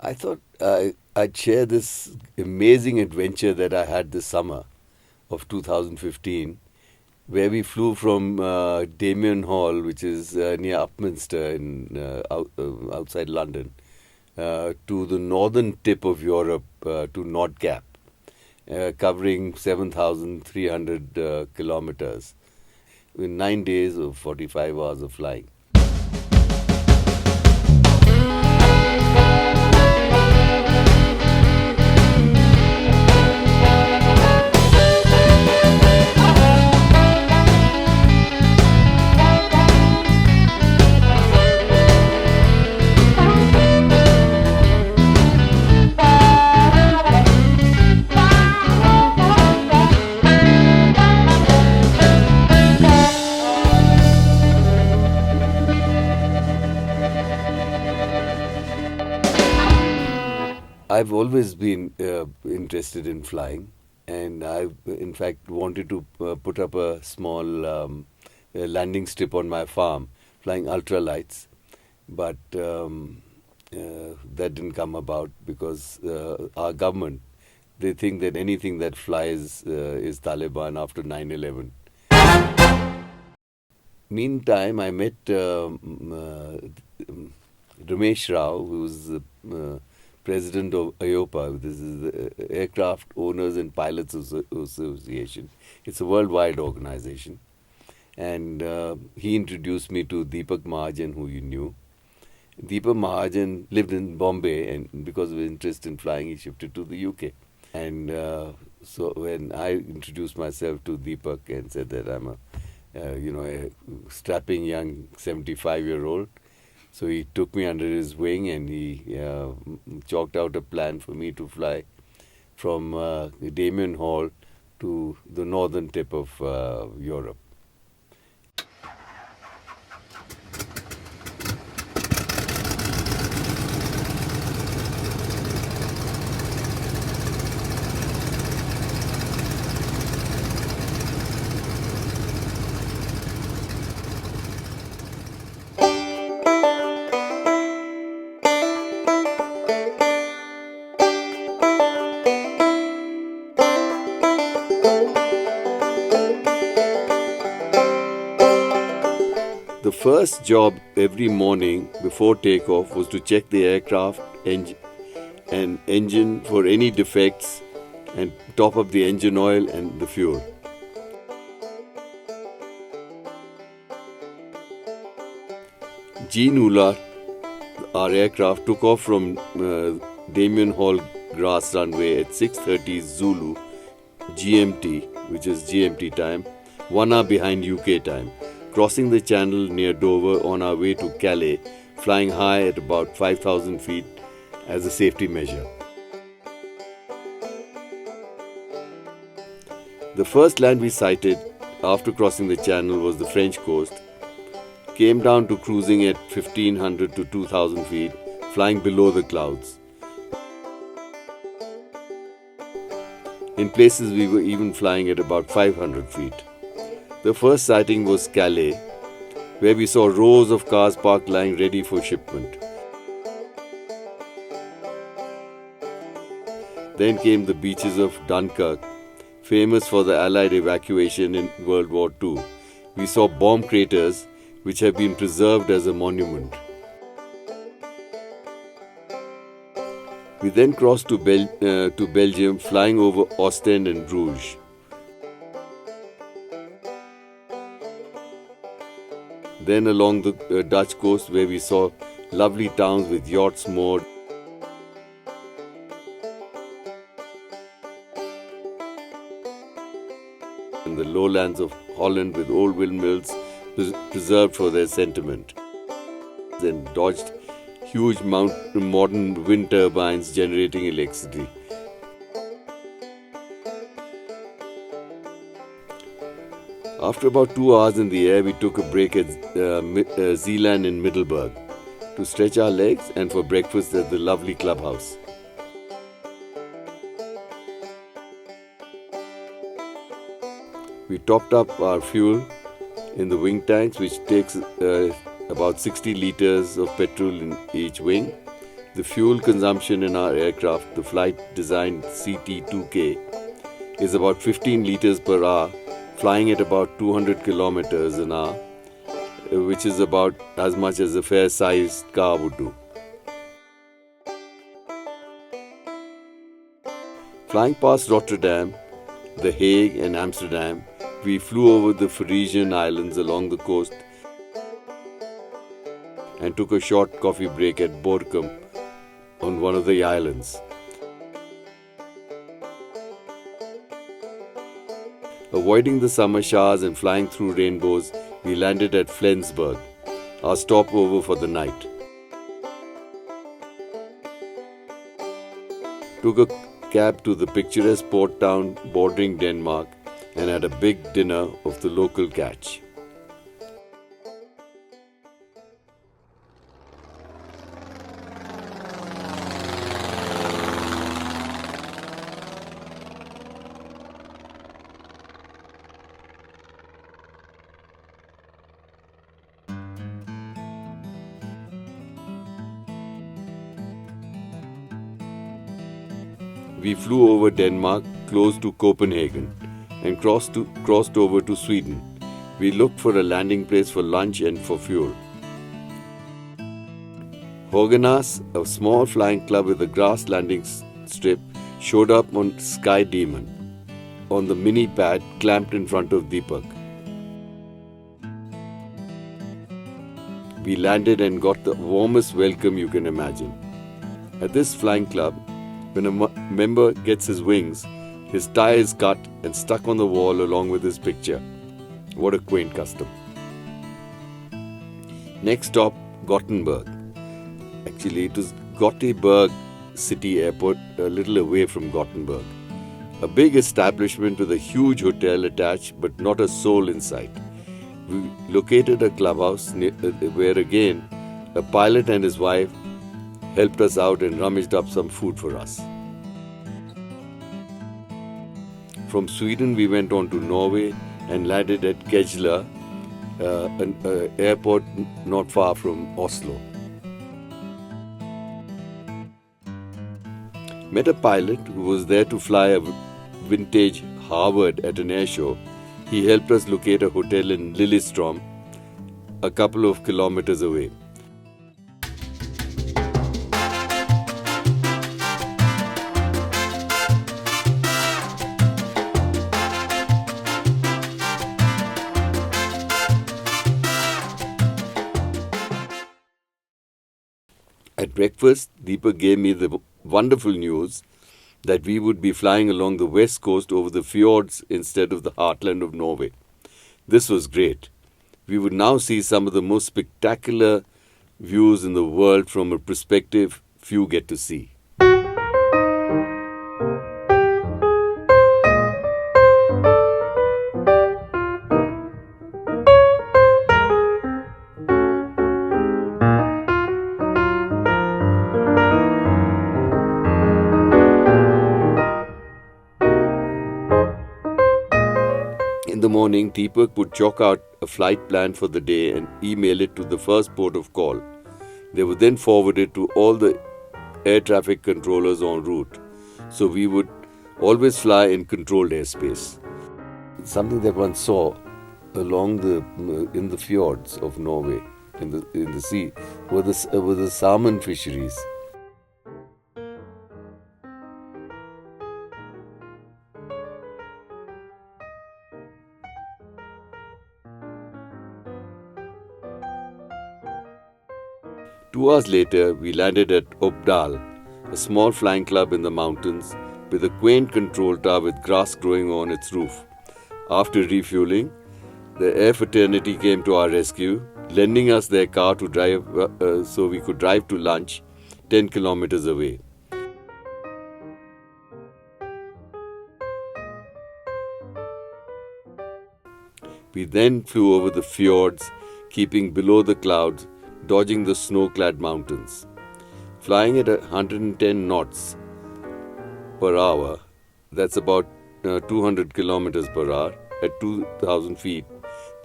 I thought I'd share this amazing adventure that I had this summer of 2015, where we flew from Damien Hall, which is near Upminster outside London, to the northern tip of Europe, to Nordkapp, covering 7,300 kilometers in 9 days of 45 hours of flying. I've always been interested in flying, and I, in fact, wanted to put up a small landing strip on my farm, flying ultralights, but that didn't come about because our government, they think that anything that flies is Taliban after 9/11. Meantime, I met Ramesh Rao, who's the president of AOPA. This is the Aircraft Owners and Pilots Association. It's a worldwide organization. And he introduced me to Deepak Mahajan, who you knew. Deepak Mahajan lived in Bombay, and because of his interest in flying, he shifted to the UK. And so when I introduced myself to Deepak and said that I'm a strapping young 75-year-old, so he took me under his wing and he chalked out a plan for me to fly from Damien Hall to the northern tip of Europe. The first job every morning before takeoff was to check the aircraft and engine for any defects and top up the engine oil and the fuel. Jean Ula, our aircraft, took off from Damien Hall grass runway at 6:30 Zulu GMT, which is GMT time, 1 hour behind UK time, crossing the channel near Dover on our way to Calais, flying high at about 5,000 feet as a safety measure. The first land we sighted after crossing the channel was the French coast, came down to cruising at 1,500 to 2,000 feet, flying below the clouds. In places we were even flying at about 500 feet. The first sighting was Calais, where we saw rows of cars parked lying ready for shipment. Then came the beaches of Dunkirk, famous for the Allied evacuation in World War II. We saw bomb craters which have been preserved as a monument. We then crossed to Belgium, flying over Ostend and Bruges. Then along the Dutch coast, where we saw lovely towns with yachts moored. And the lowlands of Holland with old windmills preserved for their sentiment. Then dodged huge modern wind turbines generating electricity. After about 2 hours in the air, we took a break at Zeeland in Middelburg to stretch our legs and for breakfast at the lovely clubhouse. We topped up our fuel in the wing tanks, which takes about 60 liters of petrol in each wing. The fuel consumption in our aircraft, the flight designed CT-2K, is about 15 liters per hour, flying at about 200 kilometers an hour, which is about as much as a fair-sized car would do. Flying past Rotterdam, The Hague and Amsterdam, we flew over the Frisian Islands along the coast and took a short coffee break at Borkum on one of the islands. Avoiding the summer showers and flying through rainbows, we landed at Flensburg, our stopover for the night. Took a cab to the picturesque port town bordering Denmark and had a big dinner of the local catch. We flew over Denmark close to Copenhagen and crossed over to Sweden. We looked for a landing place for lunch and for fuel. Höganäs, a small flying club with a grass landing strip, showed up on Sky Demon on the mini pad clamped in front of Deepak. We landed and got the warmest welcome you can imagine. At this flying club, when a member gets his wings, his tie is cut and stuck on the wall along with his picture. What a quaint custom. Next stop, Gothenburg. Actually, it was Gothenburg City Airport, a little away from Gothenburg. A big establishment with a huge hotel attached, but not a soul in sight. We located a clubhouse where again a pilot and his wife helped us out and rummaged up some food for us. From Sweden, we went on to Norway and landed at Kejla, an airport not far from Oslo. Met a pilot who was there to fly a vintage Harvard at an air show. He helped us locate a hotel in Lillestrøm, a couple of kilometers away. At breakfast, Deepak gave me the wonderful news that we would be flying along the west coast over the fjords instead of the heartland of Norway. This was great. We would now see some of the most spectacular views in the world from a perspective few get to see. In the morning, Deepak would chalk out a flight plan for the day and email it to the first port of call. They would then forward it to all the air traffic controllers en route. So we would always fly in controlled airspace. Something that one saw in the fjords of Norway, in the sea, were the salmon fisheries. Two hours later, we landed at Oppdal, a small flying club in the mountains with a quaint control tower with grass growing on its roof. After refueling, the air fraternity came to our rescue, lending us their car to drive so we could drive to lunch 10 kilometers away. We then flew over the fjords, keeping below the clouds, dodging the snow-clad mountains. Flying at 110 knots per hour, that's about 200 kilometers per hour, at 2,000 feet,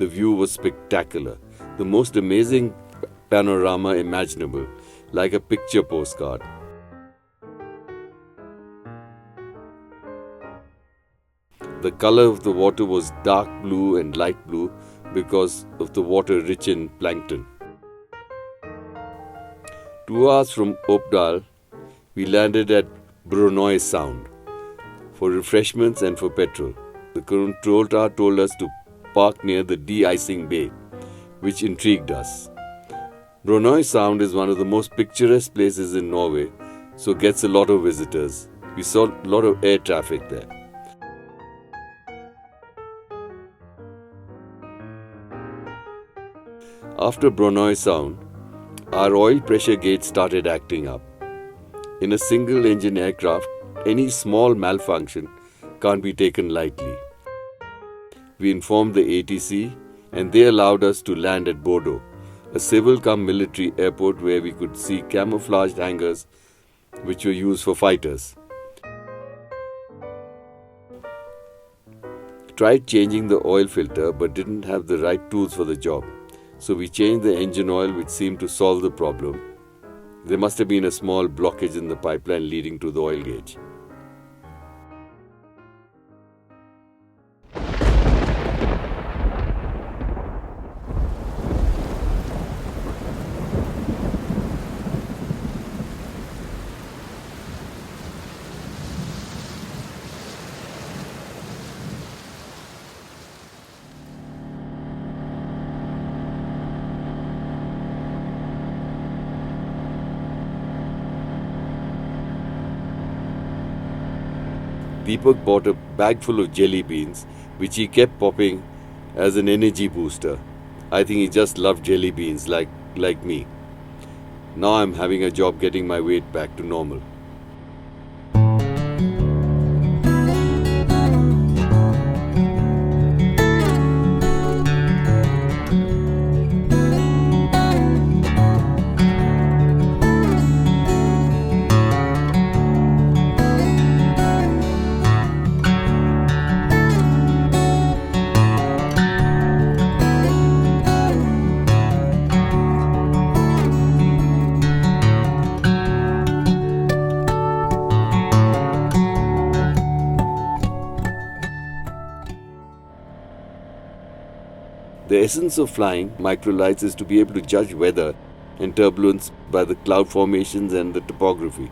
the view was spectacular. The most amazing panorama imaginable, like a picture postcard. The color of the water was dark blue and light blue because of the water rich in plankton. 2 hours from Opdal, we landed at Brunei Sound for refreshments and for petrol. The control tower told us to park near the de-icing bay, which intrigued us. Brunei Sound is one of the most picturesque places in Norway, so gets a lot of visitors. We saw a lot of air traffic there. After Brunei Sound, our oil pressure gauge started acting up. In a single-engine aircraft, any small malfunction can't be taken lightly. We informed the ATC and they allowed us to land at Bordeaux, a civil-cum-military airport where we could see camouflaged hangars which were used for fighters. Tried changing the oil filter but didn't have the right tools for the job. So we changed the engine oil, which seemed to solve the problem. There must have been a small blockage in the pipeline leading to the oil gauge. Deepak bought a bag full of jelly beans, which he kept popping as an energy booster. I think he just loved jelly beans like me. Now I'm having a job getting my weight back to normal. The essence of flying microlights is to be able to judge weather and turbulence by the cloud formations and the topography.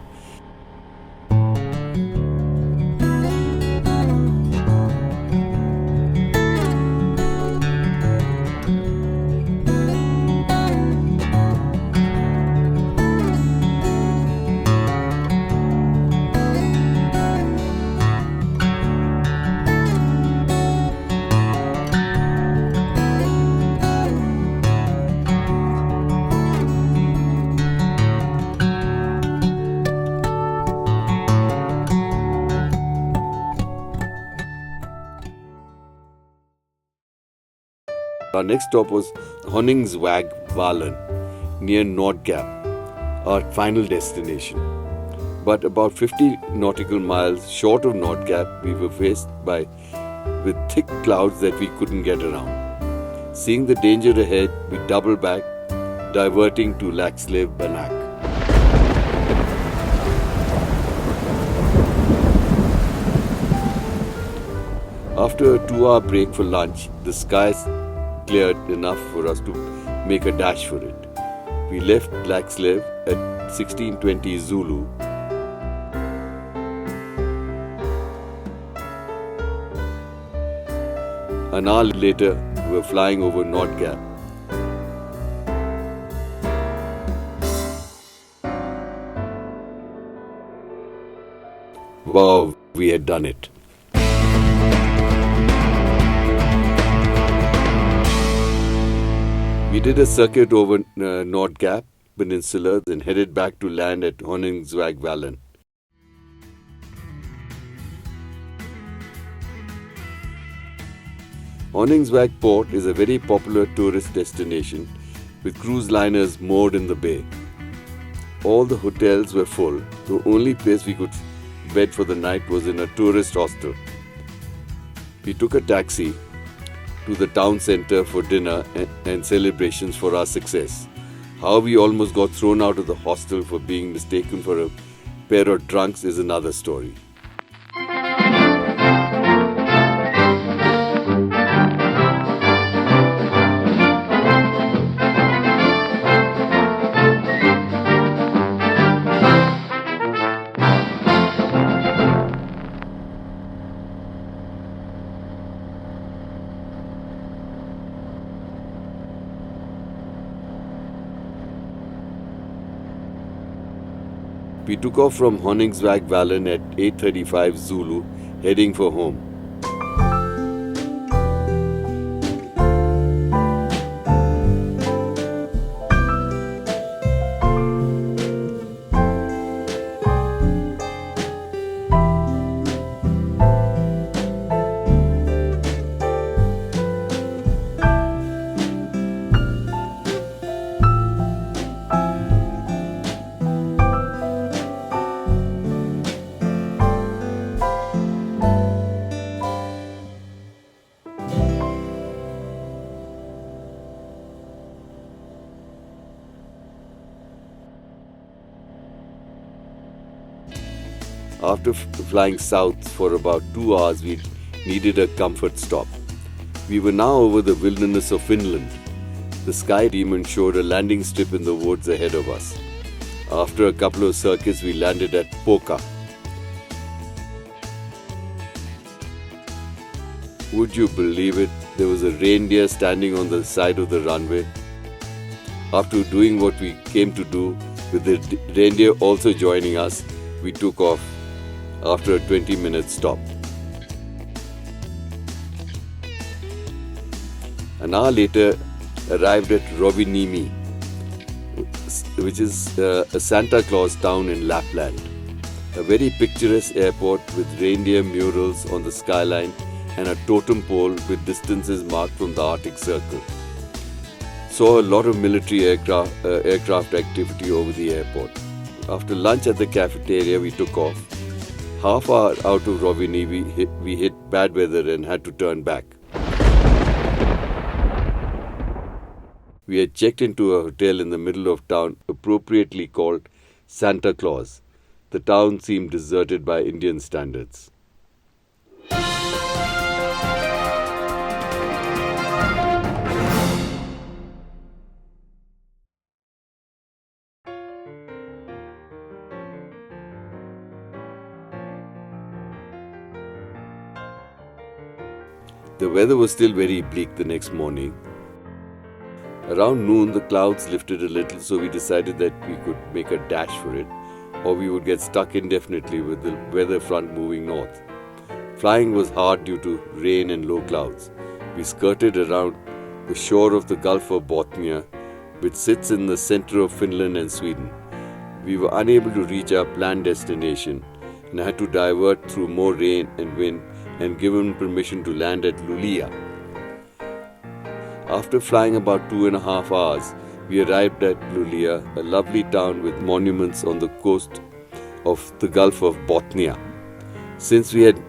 Our next stop was Honningsvågvallen near Nordkapp, our final destination. But about 50 nautical miles short of Nordkapp, we were faced with thick clouds that we couldn't get around. Seeing the danger ahead, we doubled back, diverting to Laxlev Banak. After a 2-hour break for lunch, the skies cleared enough for us to make a dash for it. We left Laxlev at 16:20 Zulu. An hour later, we were flying over Nordkapp. Wow, we had done it. We did a circuit over Nordkapp Peninsula, then headed back to land at Honningsvågvallen. Honningsvåg Port is a very popular tourist destination with cruise liners moored in the bay. All the hotels were full. The only place we could bed for the night was in a tourist hostel. We took a taxi to the town centre for dinner and celebrations for our success. How we almost got thrown out of the hostel for being mistaken for a pair of drunks is another story. We took off from Honningsvag-Vallen at 8:35 Zulu, heading for home. After flying south for about 2 hours, we needed a comfort stop. We were now over the wilderness of Finland. The sky demon showed a landing strip in the woods ahead of us. After a couple of circuits, we landed at Poka. Would you believe it? There was a reindeer standing on the side of the runway. After doing what we came to do, with the reindeer also joining us, we took off after a 20-minute stop. An hour later, arrived at Rovaniemi, which is a Santa Claus town in Lapland. A very picturesque airport with reindeer murals on the skyline and a totem pole with distances marked from the Arctic Circle. Saw a lot of military aircraft activity over the airport. After lunch at the cafeteria, we took off. Half hour out of Rovaniemi, we hit bad weather and had to turn back. We had checked into a hotel in the middle of town, appropriately called Santa Claus. The town seemed deserted by Indian standards. The weather was still very bleak the next morning. Around noon, the clouds lifted a little, so we decided that we could make a dash for it, or we would get stuck indefinitely with the weather front moving north. Flying was hard due to rain and low clouds. We skirted around the shore of the Gulf of Bothnia, which sits in the center of Finland and Sweden. We were unable to reach our planned destination and had to divert through more rain and wind and given permission to land at Luleå. After flying about 2.5 hours, we arrived at Luleå, a lovely town with monuments on the coast of the Gulf of Bothnia. Since we had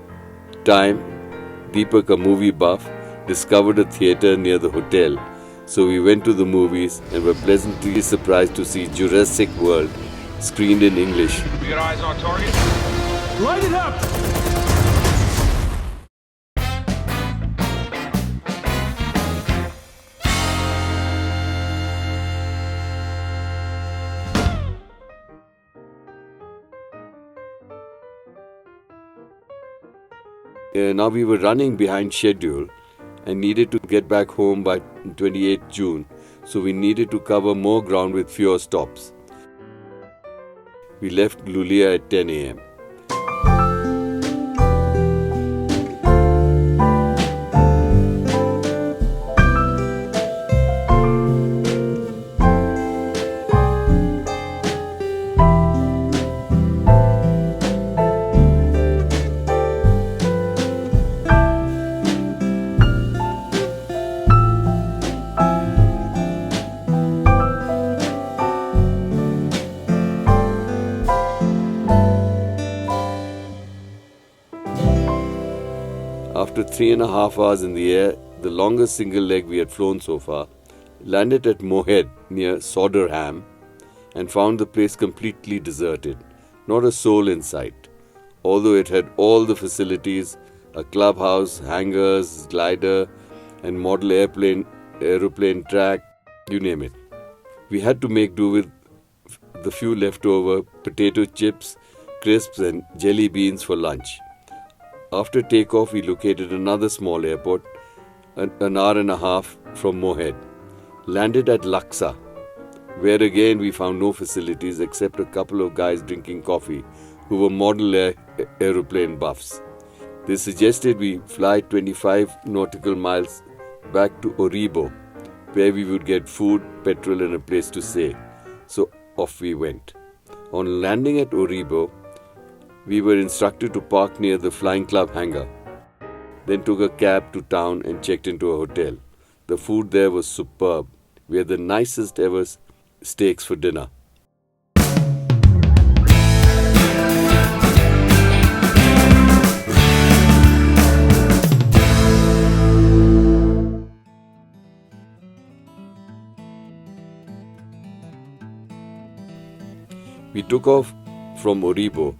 time, Deepak, a movie buff, discovered a theatre near the hotel, so we went to the movies and were pleasantly surprised to see Jurassic World screened in English. We got eyes on target. Light it up! Now we were running behind schedule and needed to get back home by 28 June, so we needed to cover more ground with fewer stops. We left Luleå at 10 a.m. After 3.5 hours in the air, the longest single leg we had flown so far, Landed at Mohead near Soderham and found the place completely deserted. Not a soul in sight, although it had all the facilities, a clubhouse, hangars, glider, and model aeroplane track, you name it. We had to make do with the few leftover potato chips, crisps, and jelly beans for lunch. After takeoff, we located another small airport, an hour and a half from Mohead. Landed at Laksa, where again we found no facilities except a couple of guys drinking coffee who were model aeroplane buffs. They suggested we fly 25 nautical miles back to Oribo, where we would get food, petrol, and a place to stay. So off we went. On landing at Oribo, we were instructed to park near the Flying Club hangar. Then took a cab to town and checked into a hotel. The food there was superb. We had the nicest ever steaks for dinner. We took off from Oribo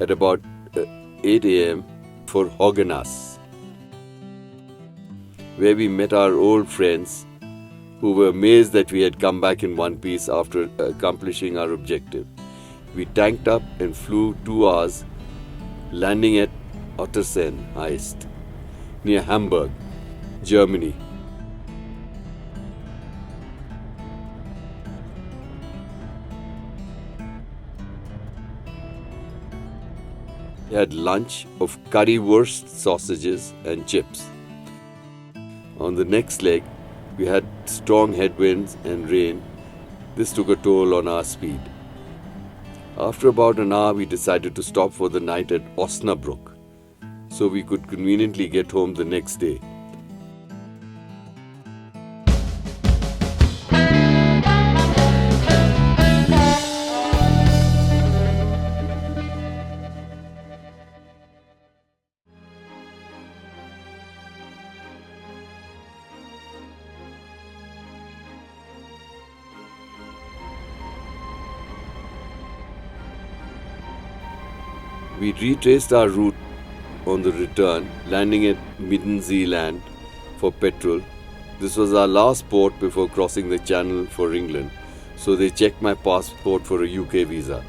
at about 8 a.m. for Höganäs, where we met our old friends who were amazed that we had come back in one piece after accomplishing our objective. We tanked up and flew 2 hours, landing at Ottersen Heist, near Hamburg, Germany. We had lunch of currywurst, sausages and chips. On the next leg, we had strong headwinds and rain. This took a toll on our speed. After about an hour, we decided to stop for the night at Osnabrück, so we could conveniently get home the next day. We retraced our route on the return, landing at Midden-Zeeland for petrol. This was our last port before crossing the Channel for England, so they checked my passport for a UK visa.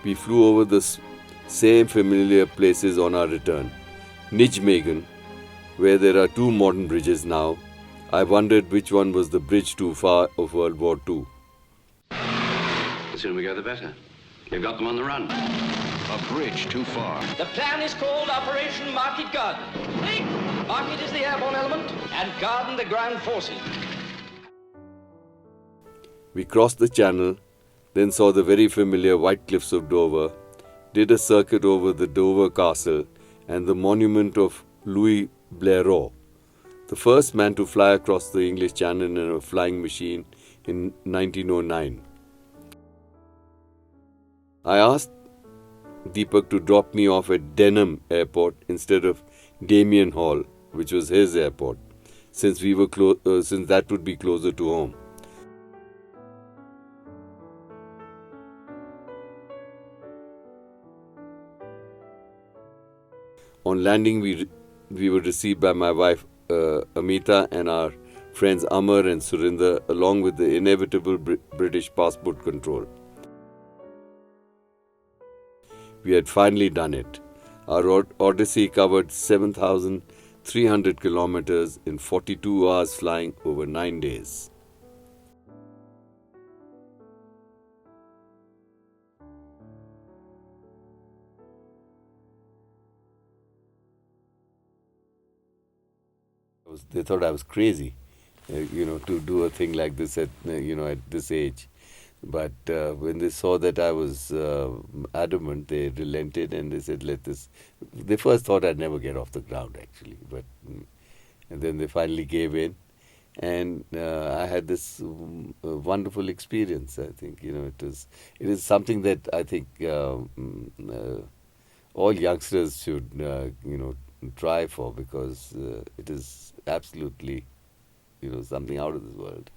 We flew over the same familiar places on our return. Nijmegen, where there are 2 modern bridges now. I wondered which one was the bridge too far of World War II. The sooner we go, the better. You've got them on the run. A bridge too far. The plan is called Operation Market Garden. Market is the airborne element and Garden the ground forces. We crossed the Channel, then saw the very familiar White Cliffs of Dover, did a circuit over the Dover Castle and the monument of Louis Blériot, the first man to fly across the English Channel in a flying machine in 1909. I asked Deepak to drop me off at Denham Airport instead of Damien Hall, which was his airport, since that would be closer to home. On landing, we were received by my wife Amita and our friends Amar and Surinder, along with the inevitable British passport control. We had finally done it. Our odyssey covered 7,300 kilometers in 42 hours flying over 9 days. They thought I was crazy, to do a thing like this at this age. But when they saw that I was adamant, they relented and they said, let this. They first thought I'd never get off the ground, actually, and then they finally gave in, and I had this wonderful experience. I think it is something that I think all youngsters should try for, because it is absolutely something out of this world.